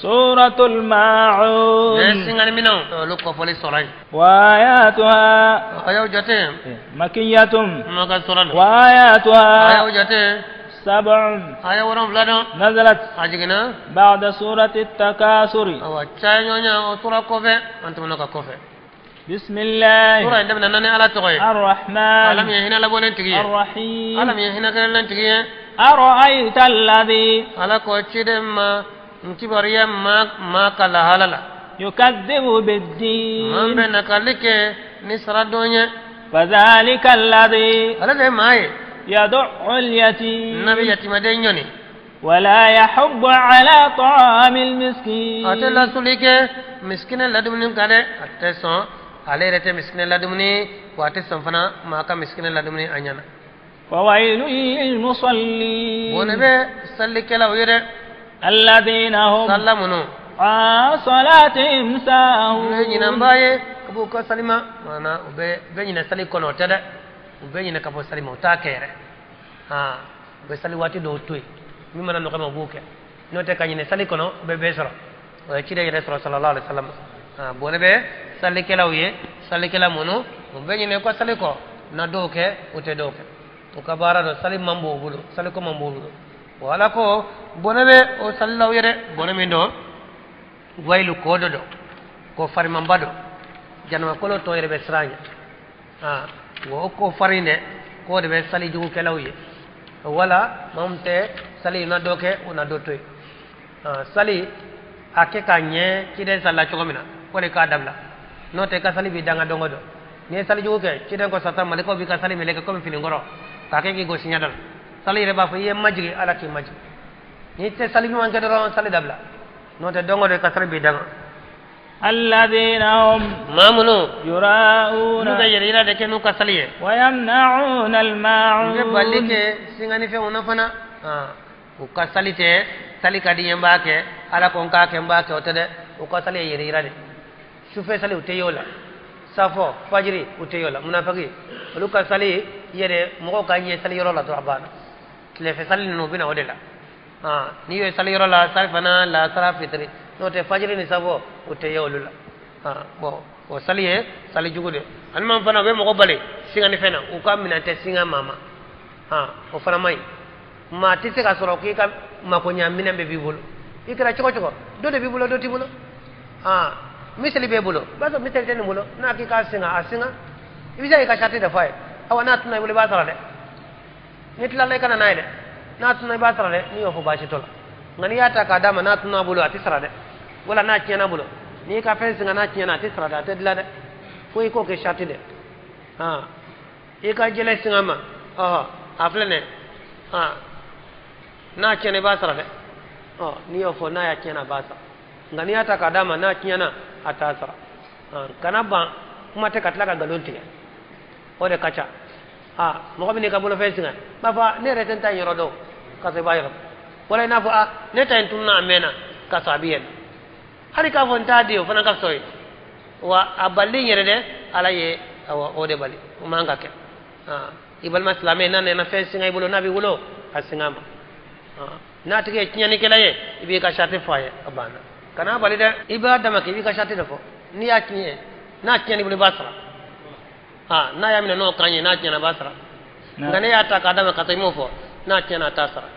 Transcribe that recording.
سورة الماعون وآياتها مكية وآياتها 7 نزلت بعد سورة التكاثر بسم الله الرحمن الرحيم أرأيت الذي يكذب بالدين فذلك الذي يدع اليتيم ولا يحض على طعام المسكين فويل للمصلين الذين هم عن صلاتهم ساهون wala ko bonabe o sallaw yere bonami ndo waylu kododo ko fari mambado janwa kolo to yere be sranya wo ko farinde ko de be sali jugu kelawye wala mamte sali na doke una dotoy sali ake kanye kide salla chogomina ko le ka dabla note ka sali bi danga dongodo ni sali jugu ke kide ko sata maliko bi ka sali meleke ko fili ngoro ka ke gi go sinyadal sali reba fa ye majri ala ki majri ni te sali mi wanke do sali dabla no te dongo de kasra bi danga alladheena hum mamunu yurauna nuga yerira de kenu kasaliye wa yamna'una al-ma'un ne balike singani fe ona fana u kasalite sali kadi yembake ala kon ka ke mbake otede u kasali yerira de sufe sali uteyola safo fajri uteyola munafiki lu kasali yere mo ka nye sali yoro la to abana le fe sali no bina odela ni yo sali yoro la sali fana la sara fitri no te fajri ni sabo uteyolula bo o sali e sali jugude alman fana be mo ko bale singa ni fena u ka mina te singa mama o fana mai ma tise ka soro ki ka ma ko nya mina be bibulu ikra choko choko do de bibulu do tibulo misali be bulo baso misali ten bulo na ki ka singa asinga ibisa ka chati da fay awana tuna bule basara de nitla le kana naide na tuna basara de ni ofo bashi tola ngani yata ka dama na tuna bulo atisara de wala na kiana bulo ni ka fensi ngana kiana atisara da tedla de ko ke chati de e ka jele singa ma aflene na kiana basara de ni ofo na ya kiana basara ngani yata ka dama na kiana atasara kana ba kuma te katla ka galonti ode kacha mo ko ni ka bulo fesinga ba fa ne reten tan yoro do ka se bayro wala na fa ne tan tunna amena ka sabiyen hari ka fon ta dio fana ka soy wa aballi yere de alaye ode bali manga ke ibal maslame nan na fesinga ibulo nabi wulo asingama na tige nyani kelaye ibi ka shate faye abana kana bali de ibada make ibi ka shate defo ni yakinye na kinyani bulo basra na ya mina no kanye na kinyana basra ngane ya ta kadama katimo fo na kinyana tasara